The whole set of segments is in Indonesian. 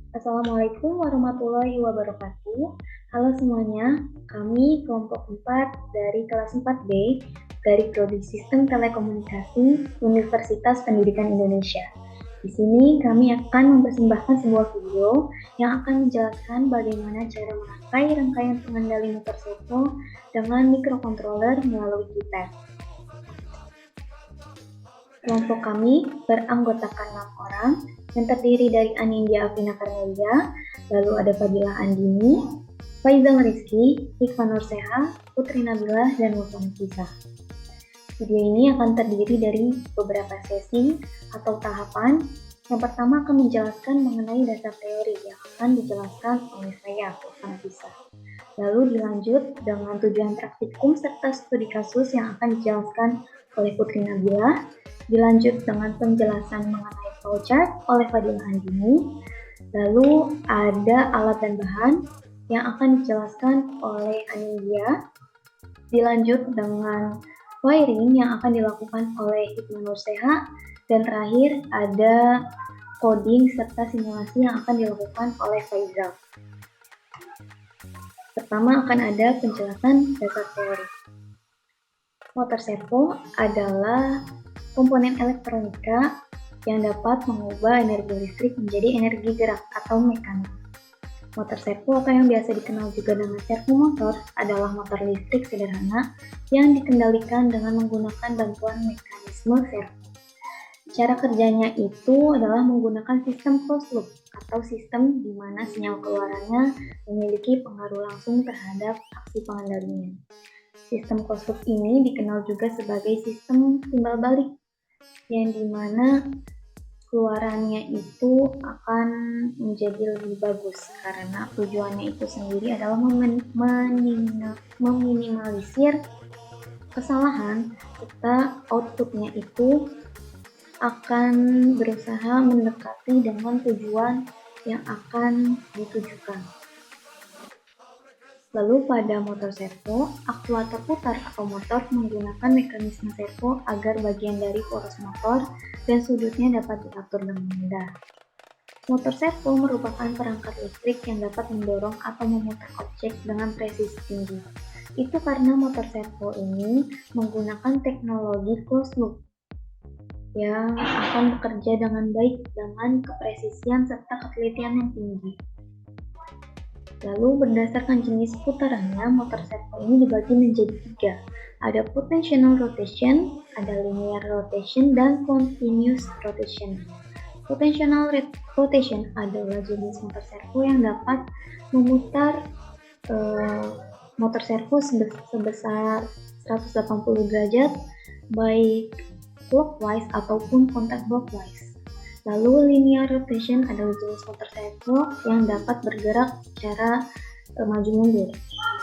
Assalamualaikum warahmatullahi wabarakatuh. Halo semuanya, kami kelompok 4 dari kelas 4B dari Prodi Sistem Telekomunikasi Universitas Pendidikan Indonesia. Di sini kami akan mempersembahkan sebuah video yang akan menjelaskan bagaimana cara merangkai rangkaian pengendali motor servo dengan microcontroller melalui keypad. Kelompok kami beranggotakan 6 orang yang terdiri dari Anindya Afina Karmelia, lalu ada Fadila Andini, Faizal Rizky, Hikman Nurseha, Putri Nabila, dan Muhammad Nafisa. Video ini akan terdiri dari beberapa sesi atau tahapan. Yang pertama akan menjelaskan mengenai dasar teori yang akan dijelaskan oleh saya, Muhammad Nafisa. Lalu dilanjut dengan tujuan praktikum serta studi kasus yang akan dijelaskan oleh Putri Nabila. Dilanjut dengan penjelasan mengenai flowchart oleh Fadila Andini. Lalu ada alat dan bahan yang akan dijelaskan oleh Anindya. Dilanjut dengan wiring yang akan dilakukan oleh Hikman Nurseha. Dan terakhir ada coding serta simulasi yang akan dilakukan oleh Faizal. Pertama akan ada penjelasan dasar teori. Motor servo adalah komponen elektronika yang dapat mengubah energi listrik menjadi energi gerak atau mekanik. Motor servo atau yang biasa dikenal juga dengan servo motor adalah motor listrik sederhana yang dikendalikan dengan menggunakan bantuan mekanisme servo. Cara kerjanya itu adalah menggunakan sistem closed loop atau sistem di mana sinyal keluarannya memiliki pengaruh langsung terhadap aksi pengendalinya. Sistem closed loop ini dikenal juga sebagai sistem timbal balik yang dimana keluarannya itu akan menjadi lebih bagus karena tujuannya itu sendiri adalah meminimalisir kesalahan serta outputnya itu akan berusaha mendekati dengan tujuan yang akan ditujukan. Lalu pada motor servo, aktuator putar atau motor menggunakan mekanisme servo agar bagian dari poros motor dan sudutnya dapat diatur dengan mudah. Motor servo merupakan perangkat listrik yang dapat mendorong atau memutar objek dengan presisi tinggi. Itu karena motor servo ini menggunakan teknologi closed loop yang akan bekerja dengan baik dengan kepresisian serta ketelitian yang tinggi. Lalu berdasarkan jenis putarannya, motor servo ini dibagi menjadi 3. Ada potential rotation, ada linear rotation, dan continuous rotation. Potential rotation adalah jenis motor servo yang dapat memutar motor servo sebesar 180 derajat baik clockwise ataupun counterclockwise. Lalu linear rotation adalah jenis motor servo yang dapat bergerak secara maju mundur.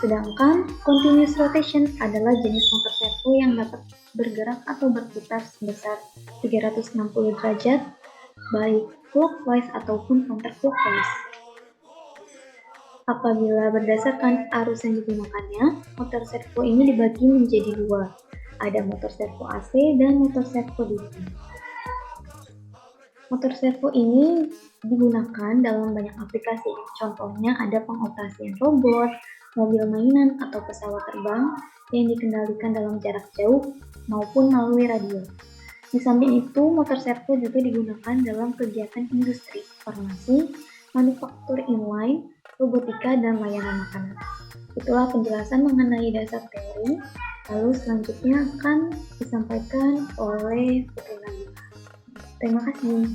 Sedangkan continuous rotation adalah jenis motor servo yang dapat bergerak atau berputar sebesar 360 derajat baik clockwise ataupun counterclockwise. Apabila berdasarkan arus yang digunakannya, motor servo ini dibagi menjadi 2. Ada motor servo AC dan motor servo DC. Motor servo ini digunakan dalam banyak aplikasi. Contohnya ada pengoperasian robot, mobil mainan atau pesawat terbang yang dikendalikan dalam jarak jauh maupun melalui radio. Di samping itu, motor servo juga digunakan dalam kegiatan industri, farmasi, manufaktur inline, robotika, dan layanan makanan. Itulah penjelasan mengenai dasar teori. Lalu selanjutnya akan disampaikan oleh Putri Nabila. Terima kasih.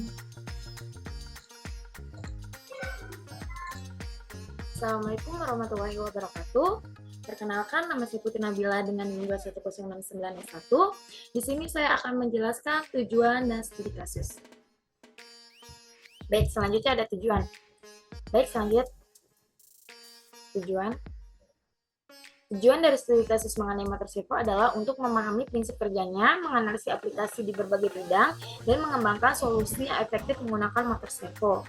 Assalamualaikum warahmatullahi wabarakatuh. Perkenalkan, nama saya Putri Nabila dengan NIM 21069S1. Di sini saya akan menjelaskan tujuan dan studi kasus. Baik, selanjutnya ada tujuan. Tujuan dari studi kasus mengenai motor servo adalah untuk memahami prinsip kerjanya, menganalisis aplikasi di berbagai bidang, dan mengembangkan solusi yang efektif menggunakan motor servo.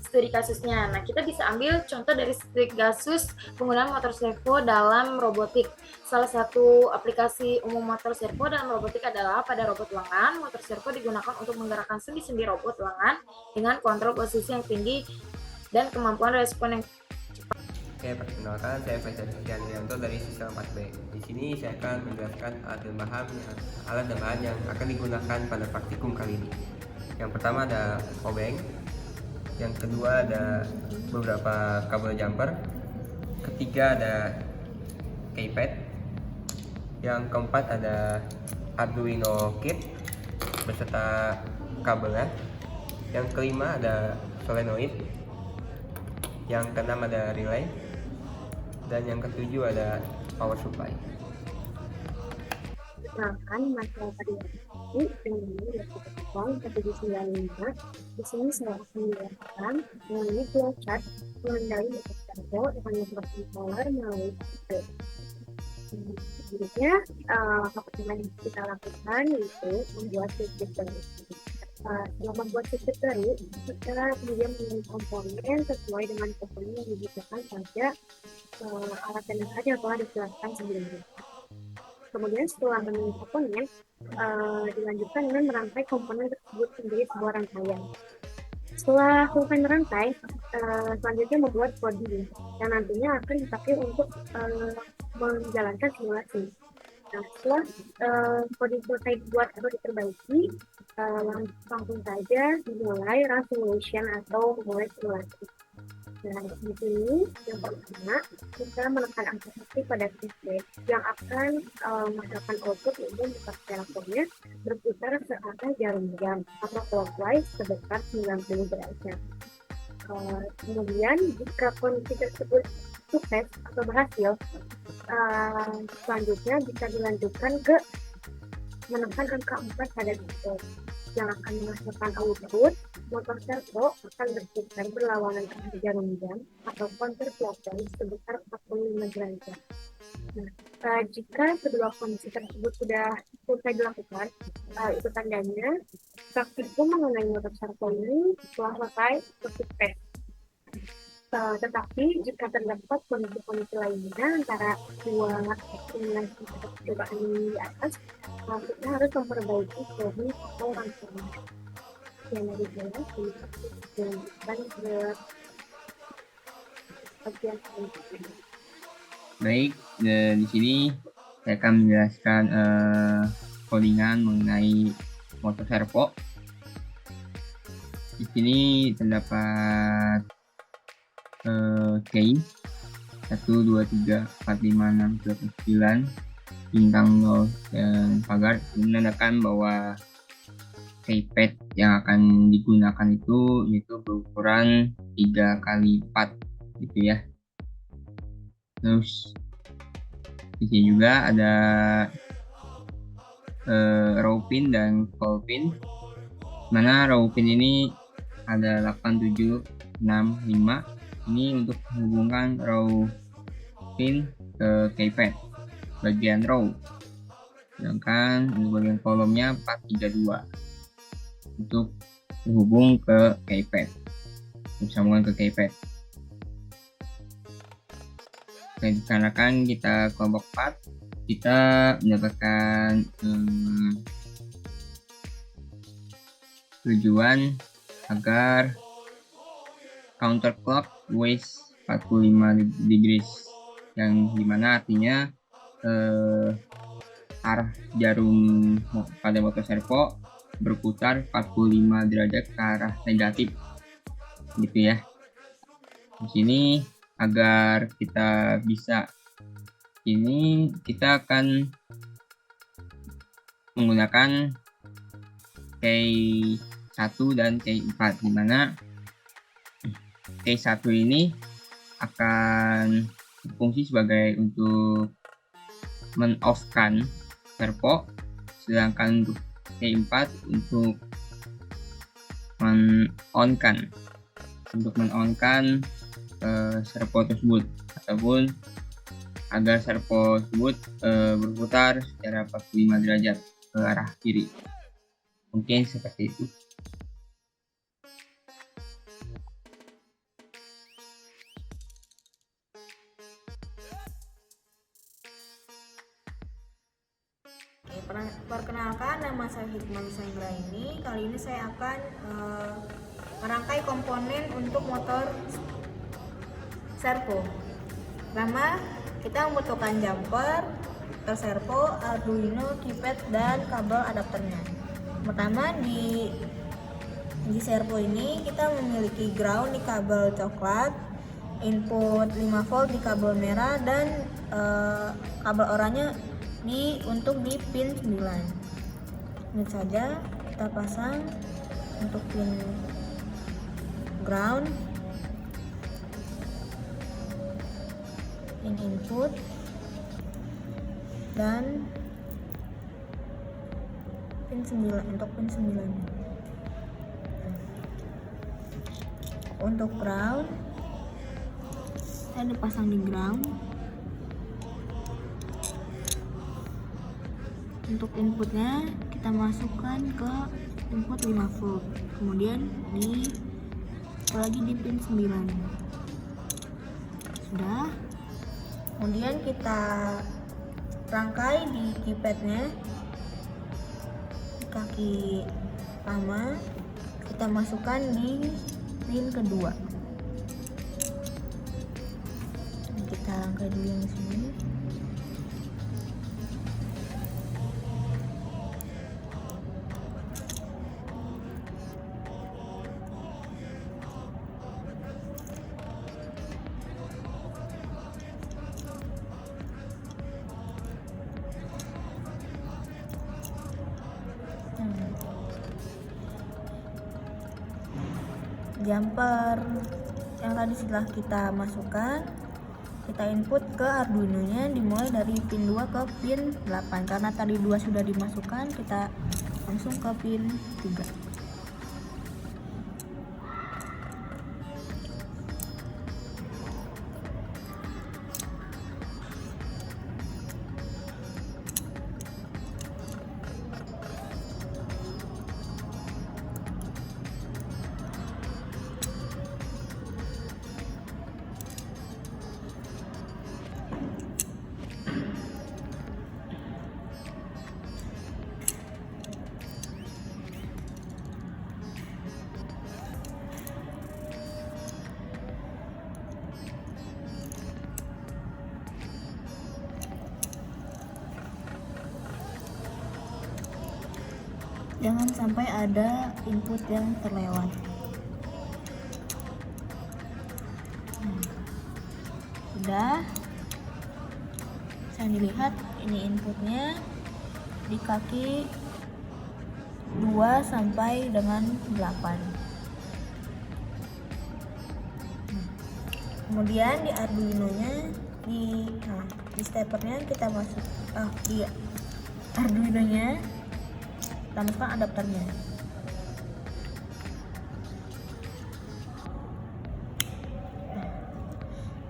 studi kasusnya. Nah, kita bisa ambil contoh dari studi kasus penggunaan motor servo dalam robotik. Salah satu aplikasi umum motor servo dalam robotik adalah pada robot lengan. Motor servo digunakan untuk menggerakkan sendi-sendi robot lengan dengan kontrol posisi yang tinggi dan kemampuan respon yang. Oke, perkenalkan saya Faisal Kristianto dari siswa 4B. Di sini saya akan menjelaskan alat dan bahan yang akan digunakan pada praktikum kali ini. Yang pertama ada obeng, yang kedua ada beberapa kabel jumper, ketiga ada keypad, yang keempat ada Arduino kit beserta kabelnya, yang kelima ada solenoid, yang keenam ada relay, dan yang ketujuh ada power supply. Perkenalkan, masalah tadi ini dengan protokol 795. Di sini saya akan menjelaskan mengenai flowchart mengenai motor servo dengan microcontroller melalui PCB. Selanjutnya, apa yang kita lakukan yaitu membuat sirkuit baru. Setelah membuat sirkuit baru, kita kemudian memilih komponen sesuai dengan komponen yang dibutuhkan pada alat dan bahan yang telah dijelaskan sebelumnya. Kemudian setelah memilih komponen, dilanjutkan dengan merangkai komponen tersebut menjadi sebuah rangkaian. Setelah selesai merangkai, selanjutnya membuat coding yang nantinya akan dipakai untuk menjalankan simulasi. Nah, setelah coding selesai dibuat atau diperbaiki, langsung saja dimulai run simulation atau memulai simulasi. Nah, di sini yang pertama kita menekan angka 1 pada keypad yang akan menghasilkan output yaitu teleponnya berputar searah jarum jam atau clockwise sebesar 90 derajat. Kemudian jika kondisi tersebut sukses atau berhasil, selanjutnya bisa dilanjutkan ke menekan angka 4 pada keypad yang akan menghasilkan output. Motor servo akan berputar berlawanan arah jarum jam atau counterclockwise sebesar 45 derajat. Nah, jika kedua kondisi tersebut sudah selesai dilakukan, itu tandanya praktikum mengenai motor servo ini telah selesai sukses. Tetapi jika terdapat kondisi-kondisi lainnya antara dua simulasi percobaan di atas, kita harus memperbaiki coding atau rangkaian yang dari jelas dan bagian selanjutnya. Baik, di sini saya akan menjelaskan codingan mengenai motor servo. Di sini terdapat key 1, 2, 3, 4, 5, 6, 7, 9 bintang 0 dan pagar menandakan bahwa keypad yang akan digunakan itu berukuran 3 kali 4 gitu ya. Terus di sini juga ada row pin dan call pin, mana row pin ini ada 8, 7, 6, 5. Ini untuk menghubungkan row pin ke keypad bagian row, sedangkan untuk bagian kolomnya 432 untuk menghubung ke keypad, sambungan ke keypad. Dikarenakan kita kelompok 4, kita mendapatkan tujuan agar counterclockwise 45 degrees, yang dimana artinya arah jarum pada motor servo berputar 45 derajat ke arah negatif gitu ya. Di sini agar kita bisa ini, kita akan menggunakan K1 dan K4, dimana K1 ini akan berfungsi sebagai untuk men-off-kan servo, sedangkan untuk K4 untuk men-on-kan servo tersebut, ataupun agar servo tersebut berputar secara 45 derajat ke arah kiri. Mungkin seperti itu. Perkenalkan, nama saya Hikmah Nusaingraini. Kali ini saya akan merangkai komponen untuk motor servo. Pertama, kita membutuhkan jumper, motor servo, Arduino, keypad, dan kabel adapternya. Pertama, di servo ini kita memiliki ground di kabel coklat, input 5 volt di kabel merah, dan kabel oranye untuk di pin 9. Ini saja kita pasang untuk pin ground, pin input, dan pin 9 untuk pin 9. Untuk ground saya dipasang di ground. Untuk inputnya kita masukkan ke input 5 volt, kemudian lagi di pin 9. Sudah. Kemudian kita rangkai di keypadnya, di kaki pertama kita masukkan di pin kedua. Kita rangkai dulu yang sini. Jumper yang tadi setelah kita masukkan, kita input ke Arduino-nya dimulai dari pin 2 ke pin 8. Karena tadi 2 sudah dimasukkan, kita langsung ke pin 3. Jangan sampai ada input yang terlewat. Sudah. Bisa dilihat ini inputnya di kaki 2 sampai dengan 8. Kemudian di Arduino-nya di steppernya kita masuk di Arduino-nya kita masukkan adapternya.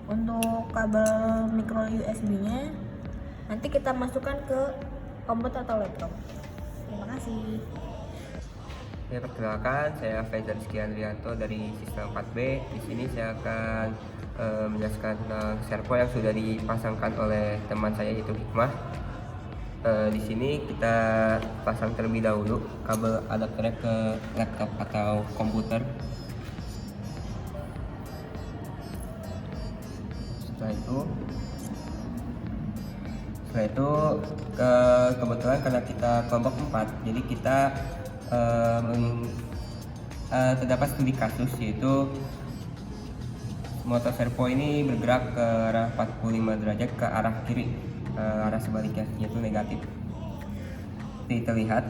Untuk kabel micro USB-nya nanti kita masukkan ke komputer atau laptop. Terima kasih. Ya, perkenalkan, saya Faizal Rizky Andrianto dari Sistem 4B. Di sini saya akan menjelaskan tentang servo yang sudah dipasangkan oleh teman saya yaitu Hikmah. Di sini kita pasang terlebih dahulu kabel adapternya ke laptop atau komputer. Setelah itu kebetulan karena kita kelompok 4, jadi kita terdapat studi kasus, yaitu motor servo ini bergerak ke arah 45 derajat ke arah kiri, arah sebaliknya yaitu negatif. Seperti terlihat,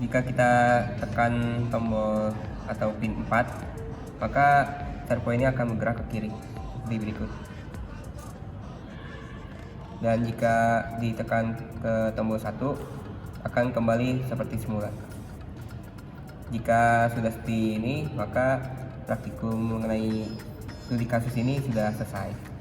jika kita tekan tombol atau pin 4, maka servo ini akan bergerak ke kiri seperti berikut. Dan jika ditekan ke tombol 1, akan kembali seperti semula. Jika sudah seperti ini, maka praktikum mengenai studi kasus ini sudah selesai.